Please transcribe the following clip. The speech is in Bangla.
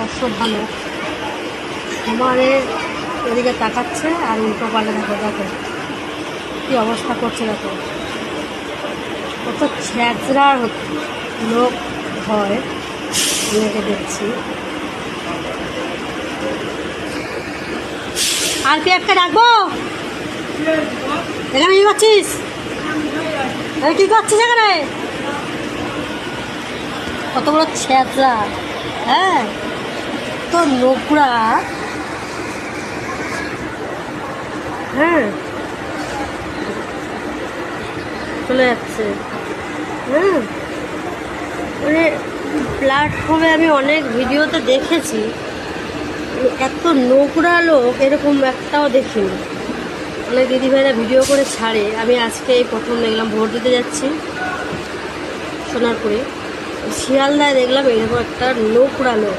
অবশ্য ভালো। আমারে এদিকে তাকাচ্ছে আর উল্টো পাল্টে দেখো দেখো কী অবস্থা করছে। দেখো কত ছ্যাঁচড়া লোক হয় অনেকে দেখছি। আর কি একটা ডাকবো? এখানে কি করছিস? কি করছিস এখানে? কত বড় ছ্যাঁচড়া, হ্যাঁ তো নোংরা। হ্যাঁ চলে যাচ্ছে। হ্যাঁ মানে প্ল্যাটফর্মে আমি অনেক ভিডিওতে দেখেছি, এত নোংরা লোক এরকম একটাও দেখিনি। অনেক দিদিভাইরা ভিডিও করে ছাড়ে, আমি আজকে এই প্রথম দেখলাম। ভোট দিতে যাচ্ছি সোনারপুরে, শিয়ালদায় দেখলাম এরকম একটা নোংরা লোক।